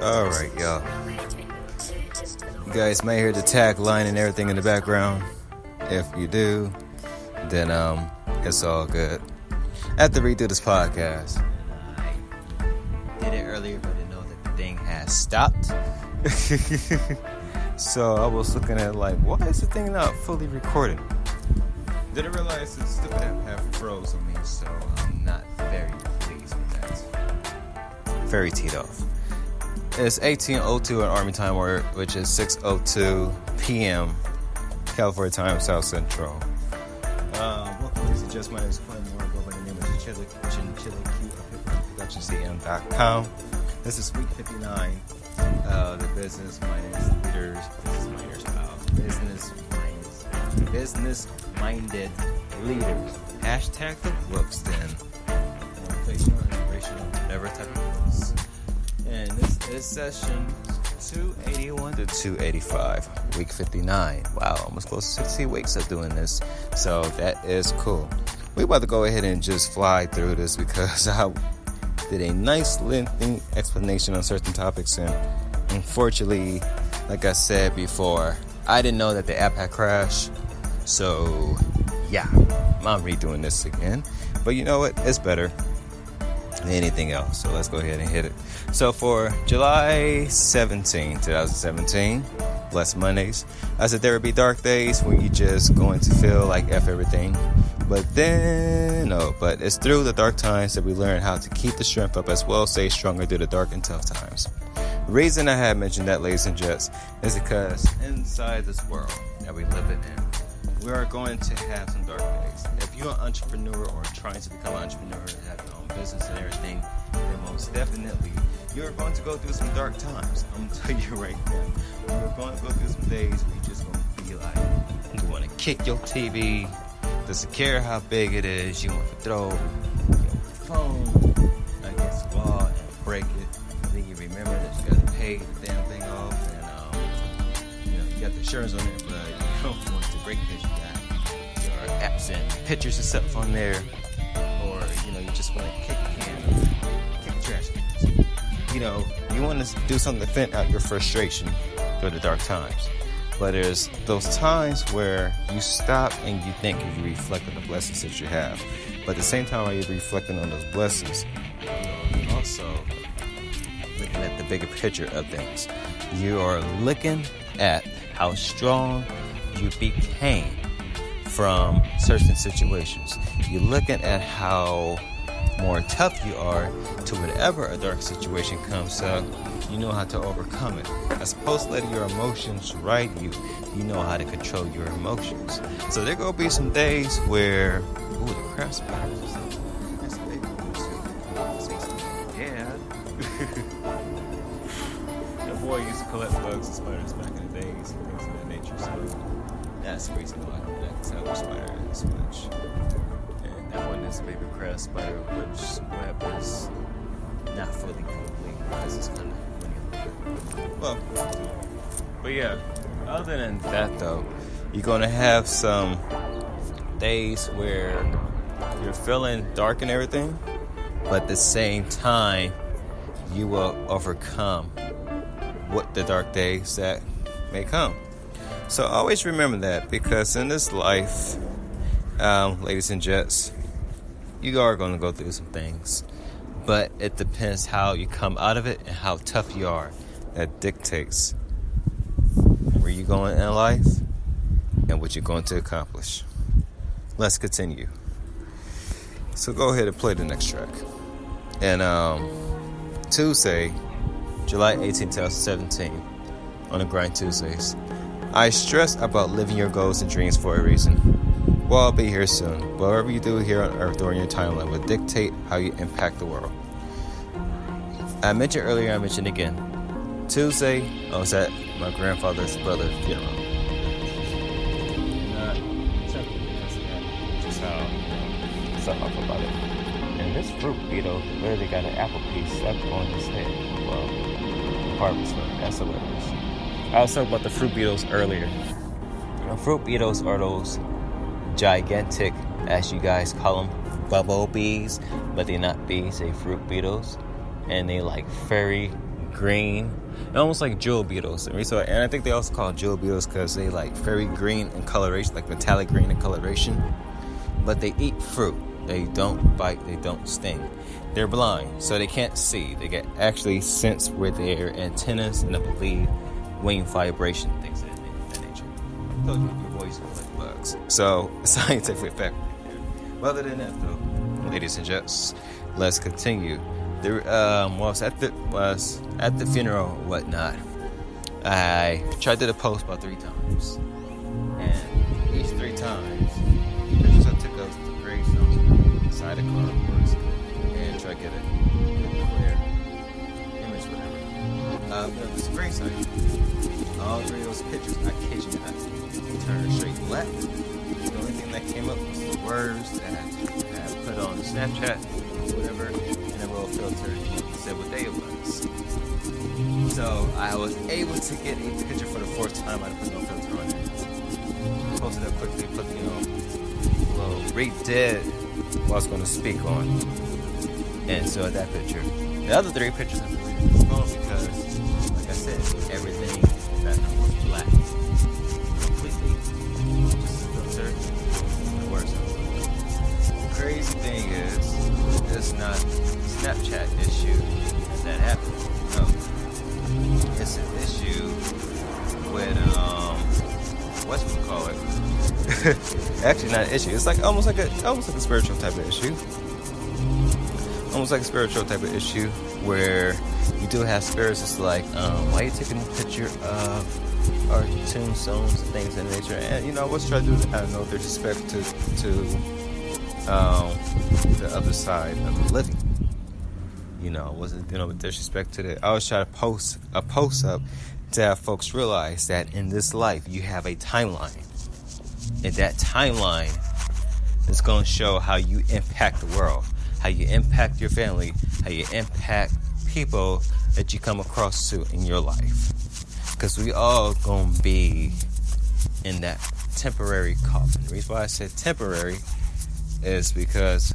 Alright, y'all. You guys may hear the tagline and everything in the background. If you do, then it's all good. I have to redo this podcast. I did it earlier, but I didn't know that the thing has stopped. So I was looking at why is the thing not fully recording? Didn't realize the stupid app had froze on me, so I'm not very pleased with that. Very teed off. It's 18:02 in Army time, which is 6:02 p.m. California time, South Central. Welcome to Just My name is Quinn. I go by the name of Chili Kitchen, Chili Q of HipHopProductionCM.com. This is week 59. The business minus leaders. Business-minded leaders. Hashtag the books then. Motivational, inspirational, whatever type of books. And this is session 281 to 285, week 59. Wow, almost close to 60 weeks of doing this. So that is cool. We're about to go ahead and just fly through this because I did a nice lengthy explanation on certain topics. And unfortunately, like I said before, I didn't know that the app had crashed. So yeah, I'm redoing this again. But you know what? It's better than anything else. So let's go ahead and hit it. So for July 17, 2017, Blessed Mondays, I said there would be dark days when you just going to feel like F everything. But it's through the dark times that we learn how to keep the strength up as well, stay stronger through the dark and tough times. The reason I had mentioned that, ladies and gents, is because inside this world that we live in, we are going to have some dark days. If you're an entrepreneur or trying to become an entrepreneur and have your own business and everything, then most definitely you're going to go through some dark times. I'm going to tell you right now. You're going to go through some days where you're just going to feel like you want to kick your TV, doesn't care how big it is, you want to throw your phone against the wall and break it. And then you remember that you got to pay the damn thing off, and you got the insurance on it, but you don't want to break it because you got your apps and pictures and stuff on there, or you just want to kick the trash cans. You want to do something to vent out your frustration through the dark times. But there's those times where you stop and you think and you reflect on the blessings that you have. But at the same time, while you're reflecting on those blessings, you're also looking at the bigger picture of things. You are looking at how strong you became from certain situations. You're looking at how more tough you are to whatever a dark situation comes up. You know how to overcome it. As opposed to letting your emotions ride you, you know how to control your emotions. So there gonna be some days where, the crap spiders. That's big. Yeah. Your boy used to collect bugs and spiders back in the days and things of that nature. So that's the reason why I don't like to tell spider as much. And that one is a baby crab spider, which web is not fully complete because it's kind of but yeah, other than that though, you're gonna have some days where you're feeling dark and everything, but at the same time you will overcome what the dark days that may come. So always remember that, because in this life, ladies and gents, you are going to go through some things, but it depends how you come out of it and how tough you are. That dictates where you're going in life and what you're going to accomplish. Let's continue. So go ahead and play the next track. And Tuesday, July 18, 2017, on the Grind Tuesdays, I stress about living your goals and dreams for a reason. Well, I'll be here soon. But whatever you do here on Earth during your timeline will dictate how you impact the world. I mentioned earlier, I mentioned again. Tuesday, I was at my grandfather's brother's funeral. Just how stuff up about it. And this fruit beetle literally got an apple piece stuck on his head. Well, harvest, that's hilarious. I was talking about the fruit beetles earlier. Fruit beetles are those gigantic, as you guys call them, bumblebees, but they're not bees, they're fruit beetles. And they like very green, almost like jewel beetles. And I think they also call it jewel beetles because they like very green in coloration, like metallic green in coloration. But they eat fruit. They don't bite. They don't sting. They're blind, so they can't see. They get actually sense with their antennas and I believe wing vibration, things of that nature. I told you your voice is like bugs. So scientific fact. But other than that, though, ladies and gents, let's continue. Was at the funeral or whatnot. I tried to do the post about 3 times, and each 3 times, pictures I took of the gravestones inside the car, of course, and try to get a clear image, whatever. This gravestone, all 3 of those pictures, I kid you not, turned straight black. The only thing that came up was the words that I put on Snapchat, whatever, and a little filter said what day it was. So I was able to get a picture for the 4th time. I put no filter on it. Posted up quickly, put little redid what I was going to speak on. And so that picture. The other 3 pictures I deleted this phone because, like I said, everything that was black. Completely. Just a filter and the words. The crazy thing is, it's not a Snapchat issue that happened. No. It's an issue with whatchamacallit. Actually not an issue. It's like almost like a spiritual type of issue. Almost like a spiritual type of issue where you do have spirits. It's like, why are you taking a picture of our tombstones and things of that nature? And I was trying to do, I don't know, disrespect to the other side of the living. Wasn't with disrespect to I was trying to post a post up to have folks realize that in this life you have a timeline, and that timeline is going to show how you impact the world, how you impact your family, how you impact people that you come across to in your life. Because we all going to be in that temporary coffin. The reason why I said temporary is because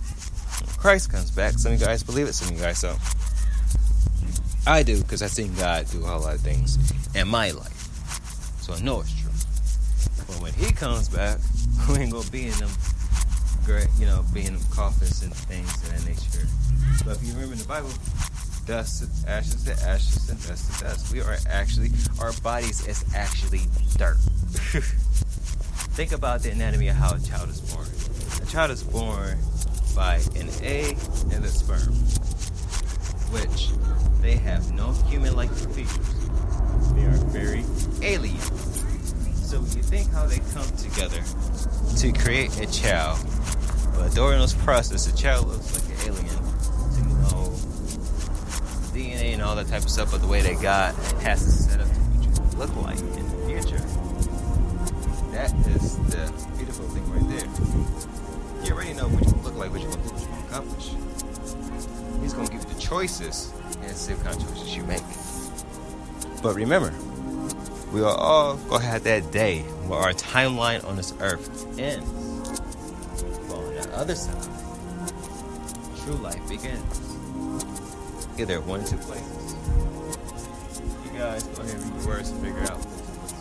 Christ comes back. Some of you guys believe it, some of you guys don't. I do, because I've seen God do a whole lot of things in my life. So I know it's true. But when he comes back, we ain't going to be in them great, be in them coffins and things of that nature. But if you remember in the Bible, dust to ashes to ashes and dust to dust. Our bodies is actually dirt. Think about the anatomy of how a child is born. A child is born by an egg and a sperm, which they have no human-like features. They are very alien. So when you think how they come together to create a child, but during this process, the child looks like an alien to DNA and all that type of stuff, but the way that God has to set up to what you look like in the future. That is the beautiful thing right there. You already know what you're going to look like, what you're going to do, what you're going to accomplish. He's going to give you the choices and see what kind of choices you make. But remember, we are all going to have that day where our timeline on this earth ends. Well, on the other side, true life begins. Either one or 2 places. You guys go ahead and read the words and figure out what this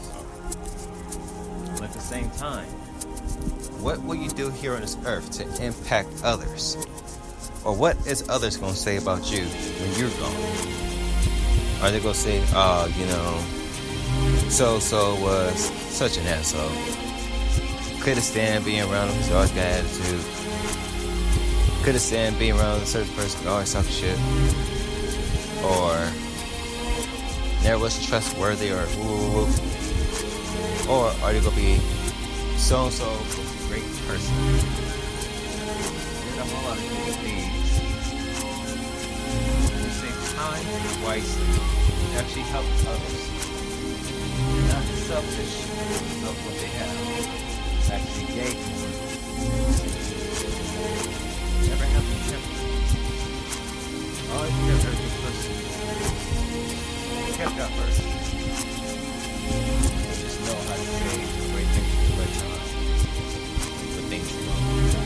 is. But at the same time, what will you do here on this earth to impact others? Or what is others going to say about you when you're gone? Are they going to say, so-so was such an asshole. Couldn't stand being around him because he always got attitude. Couldn't stand being around a certain person who always talking shit. Or never was trustworthy or woo. Or are you going to be so-and-so great person? There's a whole lot of different things. You save time wisely. You actually help others. You're not selfish of what they have. Actually gave more. Never have any temper. Always be a very good person. Kept God first. Just know how to say the right things at the right time. When things are wrong.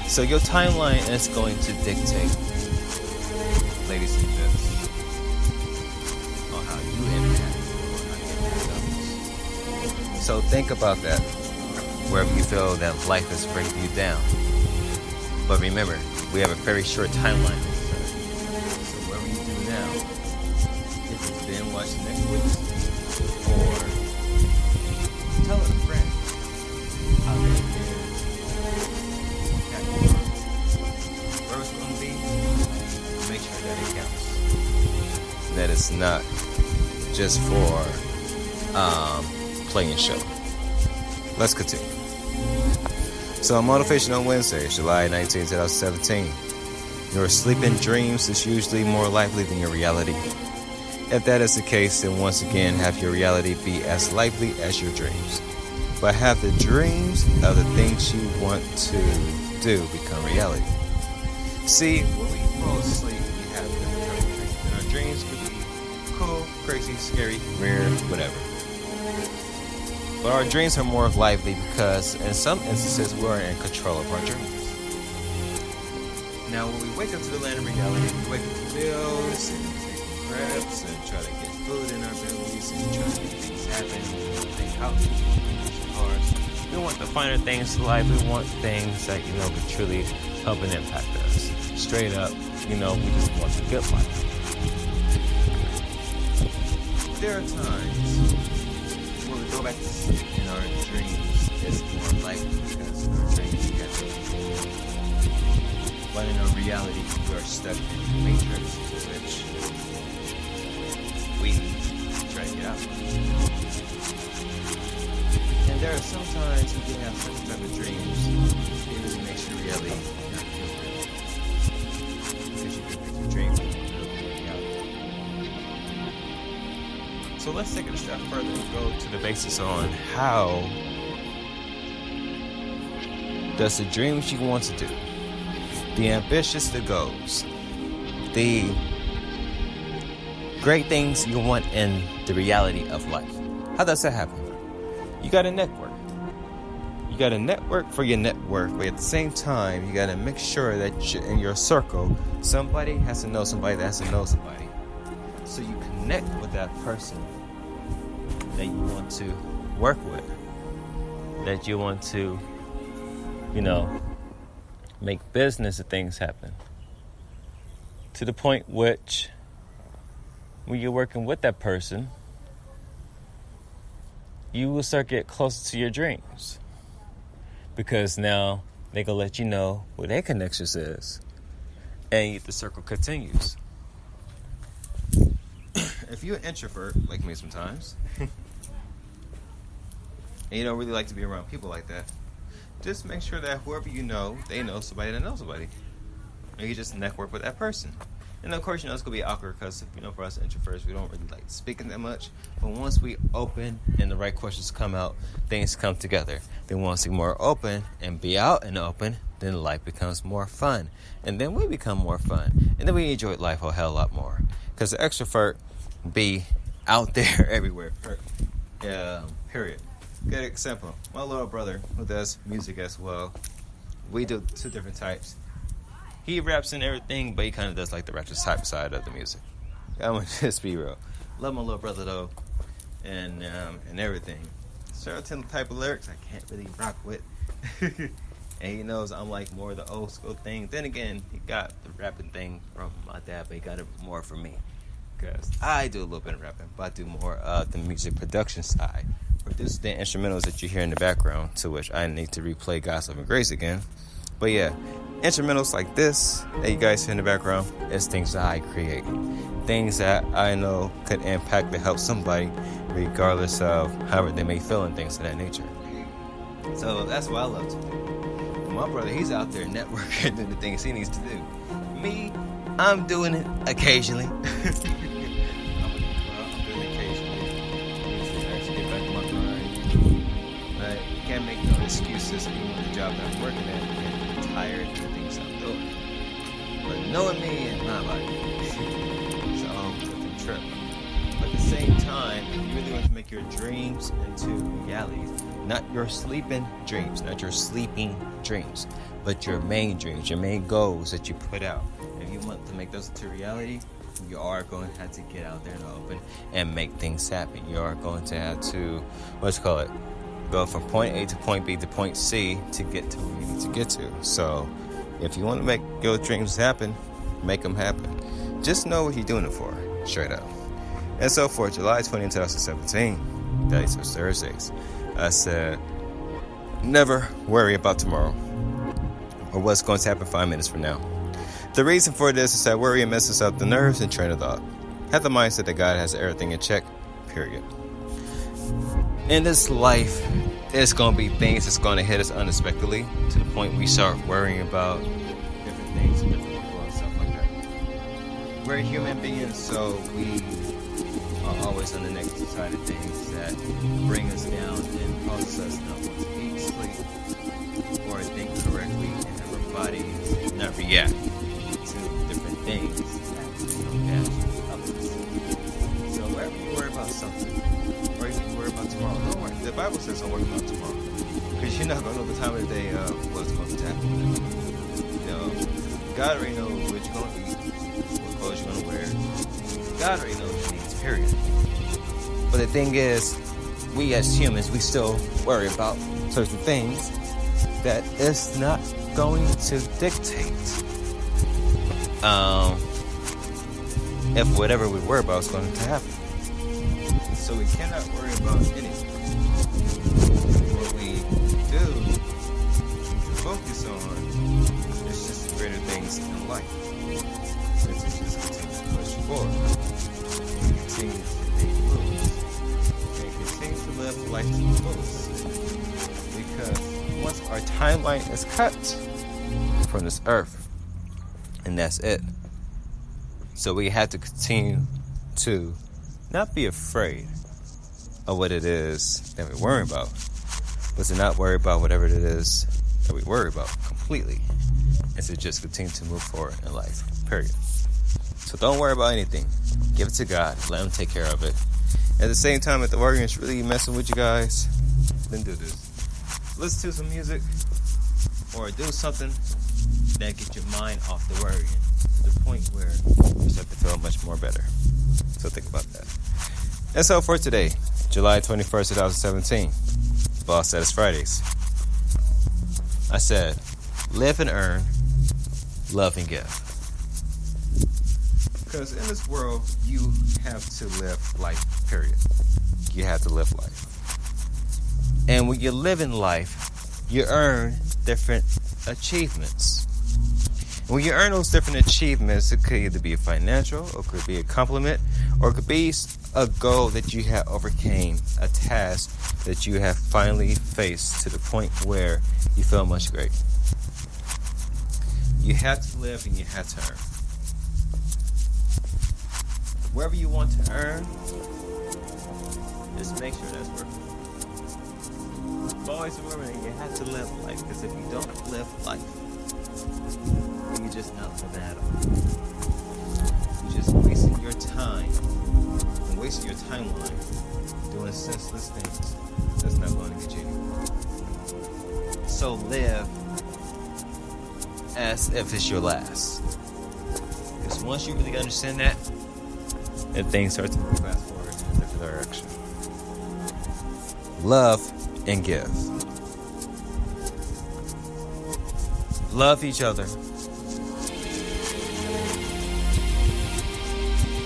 So your timeline is going to dictate ladies and gents, on how you impact others. So think about that wherever you feel that life is breaking you down. But remember, we have a very short timeline. So whatever you do now, if you've been watching Netflix, or tell a friend how they can impact the world. Wherever it's going to be, make sure that it counts. That it's not just for playing show. Let's continue. So, Motivational Wednesday, July 19, 2017. Your sleeping dreams is usually more likely than your reality. If that is the case, then once again, have your reality be as lively as your dreams. But have the dreams of the things you want to do become reality. See, when we fall asleep, we have different types of dreams. And our dreams could be cool, crazy, scary, weird, whatever. But our dreams are more lively because in some instances we're in control of our dreams. Now when we wake up to the land of reality, we wake up to bills and take crabs and try to get food in our bellies and try to make things happen. Think houses, cars. We want the finer things in life. We want things that, can truly help and impact us. Straight up, we just want the good life. There are times when we go back to sleep in our dreams, it's more likely because our dreams get us. But in our reality, we are stuck in the matrix, which we try to get out of. And there are some times we can have such type of dreams, it really makes your reality not feel real. Because you think your dream will reality. So let's take it a step further and go to the basis on how does the dreams you want to do, the ambitious, the goals, the great things you want in the reality of life, how does that happen? You got to network. You got to network for your network, but at the same time, you got to make sure that in your circle, somebody has to know somebody that has to know somebody. So you connect with that person that you want to work with, that you want to, make business and things happen. To the point which, when you're working with that person, you will start to get closer to your dreams. Because now they gonna let you know what their connections is. And the circle continues. If you're an introvert, like me sometimes, and you don't really like to be around people like that, just make sure that whoever you know, they know somebody that knows somebody. And you just network with that person. And of course, it's going to be awkward because, for us introverts, we don't really like speaking that much. But once we open and the right questions come out, things come together. Then once we're more open and be out and open, then life becomes more fun. And then we become more fun. And then we enjoy life a hell lot more. Because the extrovert be out there everywhere. Period. Good example. My little brother, who does music as well, we do two different types. He raps and everything, but he kind of does like the ratchet type side of the music. I'm gonna just be real. Love my little brother though, and everything. Certain type of lyrics I can't really rock with, and he knows I'm like more of the old school thing. Then again, he got the rapping thing from my dad, but he got it more from me, because I do a little bit of rapping, but I do more of the music production side. Produce the instrumentals that you hear in the background, to which I need to replay God's Love and Grace again. But yeah, instrumentals like this that you guys hear in the background is things that I create. Things that I know could impact to help somebody, regardless of however they may feel and things of that nature. So that's what I love to do. My brother, he's out there networking doing the things he needs to do. Me, I'm doing it occasionally. Can't make no excuses even with the job that I'm working at. I'm tired of the things I'm doing. But knowing me and my life, it's all a trip. But at the same time, you really want to make your dreams into realities. Not your sleeping dreams, not your sleeping dreams. but your main dreams, your main goals that you put out, if you want to make those into reality, you are going to have to get out there in the open and make things happen. You are going to have to, go from point A to point B to point C to get to where you need to get to. So if you want to make your dreams happen, make them happen. Just know what you're doing it for, straight up. And so for July 20, 2017, that was Thursdays, I said, never worry about tomorrow or what's going to happen 5 minutes from now. The reason for this is that worry messes up the nerves and train of thought. Have the mindset that God has everything in check, period. In this life, there's going to be things that's going to hit us unexpectedly to the point we start worrying about different things and different people and stuff like that. We're human beings, so we are always on the negative side of things that bring us down and cause us not want to eat, sleep, or think correctly, and have our bodies not react to different things that help us. So wherever you worry about something, or if you worry about tomorrow, don't worry. The Bible says don't worry about tomorrow, because you're not going to know the time of the day what's going to happen. God already knows what you're going to eat, what clothes you're going to wear. God already knows your needs, period. But the thing is, we as humans, we still worry about certain things that is not going to dictate if whatever we worry about is going to happen. So we cannot worry about anything. What we do focus on is just greater things in life. It's just continue to push forward, and continue to make moves, and continue to live life to the fullest. Because once our timeline is cut from this earth, and that's it. So we have to continue to not be afraid of what it is that we're worrying about, but to not worry about whatever it is that we worry about completely, and to just continue to move forward in life, period. So don't worry about anything. Give it to God. Let Him take care of it. At the same time, if the worrying is really messing with you guys, then do this. Listen to some music or do something that gets your mind off the worrying to the point where you start to feel much more better. So think about that. And so for today, July 21st, 2017, Boss said it's Fridays. I said, live and earn, love and give. Because in this world, you have to live life, period. You have to live life. And when you live in life, you earn different achievements. When you earn those different achievements, it could either be a financial, or it could be a compliment, or it could be a goal that you have overcame, a task that you have finally faced to the point where you feel much great. You have to live and you have to earn. Wherever you want to earn, just make sure that's working. But always remember that you have to live life, because if you don't live life, you're just not living at all. You're just wasting your time and wasting your timeline doing senseless things that's not going to get you anywhere. So live as if it's your last. Because once you really understand that, then things start to move fast forward in a different direction. Love and give. Love each other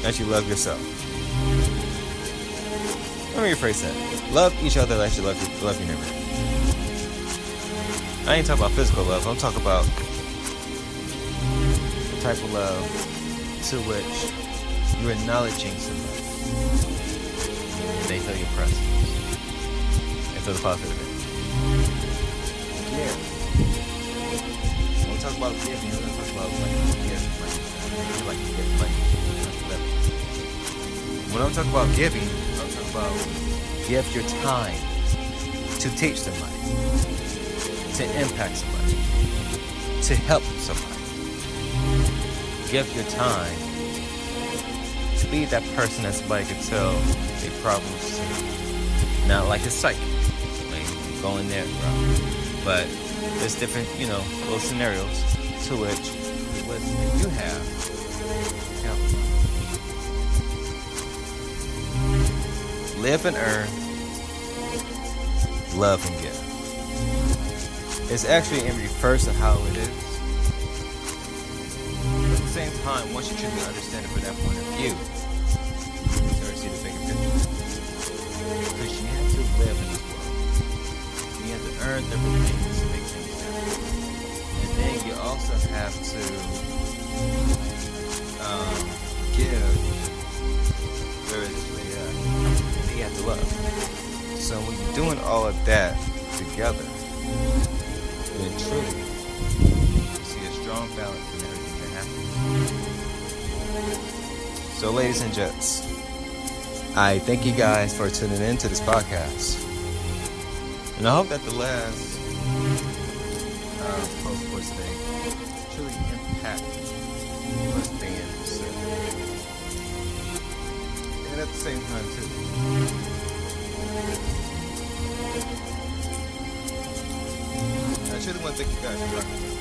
as you love yourself. Let me rephrase that. Love each other as you love your neighbor. I ain't talking about physical love. I'm talking about the type of love to which you're acknowledging somebody, and they feel your presence, and feel the positivity. Yeah. When we talk about giving, we're going to talk about like give money. When I'm talking about giving, I'm talking about give your time to teach somebody, to impact somebody, to help somebody. Give your time to be that person that somebody can tell their problems to. Not like a psychic, like going there, bro. But there's different, little scenarios to which what you have. Live and earn, love and give. It's actually in reverse of how it is. At the same time, once you truly understand it from that point of view, you start to see the bigger picture. Because you have to live in this world. You have to earn different things to make things happen. And then you also have to give. Where is this way at? You have to love. So when you're doing all of that together, then truly you see a strong balance in everything that happens. So ladies and gents, I thank you guys for tuning in to this podcast. And I hope that the last post for today truly impact what's being said. And at the same time too, I truly want to thank you guys for rocking with me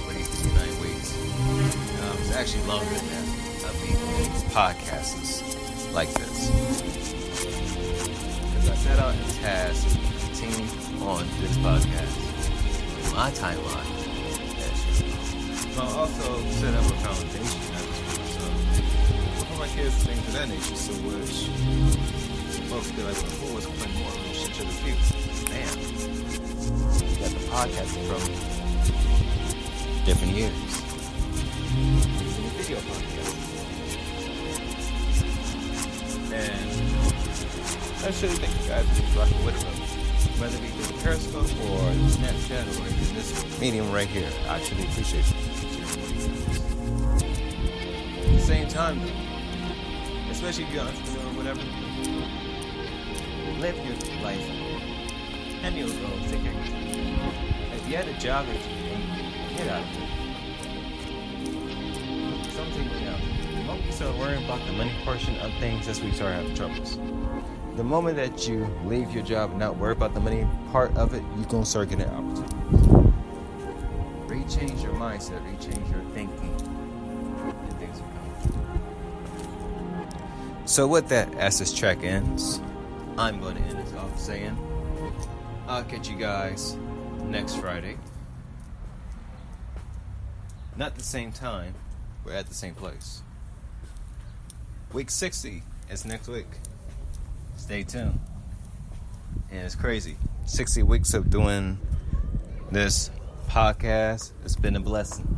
for these 59 weeks. It's actually longer than that of me doing these podcasts like this. Because I set out a task to continue on this podcast on my timeline. But I also set up a foundation for my kids and things of that nature, so which folks feel like, oh, it's playing more shit to the future. Man, you got the podcasting from different years. Video podcast. And I should think you guys be rocking with it, whether it be through the Periscope or the Snapchat or in this medium right here. I actually appreciate you. At the same time, though, especially if you're an entrepreneur or whatever, live your life and your goals. Take care of yourself. If you had a job that you hate, get out of it. Something the moment you start worrying about the money portion of things, that's when you start having troubles. The moment that you leave your job and not worry about the money part of it, you're going to start getting opportunities. Rechange your mindset, rechange your thinking, and things will come. So with that, as this track ends, I'm going to end this off saying, I'll catch you guys next Friday. Not the same time, we're at the same place. Week 60 is next week. Stay tuned. And it's crazy. 60 weeks of doing this podcast. It's been a blessing.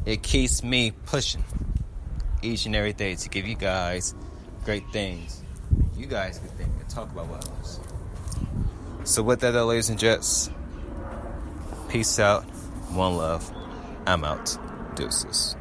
It keeps me pushing each and every day to give you guys great things. You guys can think and talk about what else. So with that, ladies and gents, peace out. One love. I'm out. Deuces.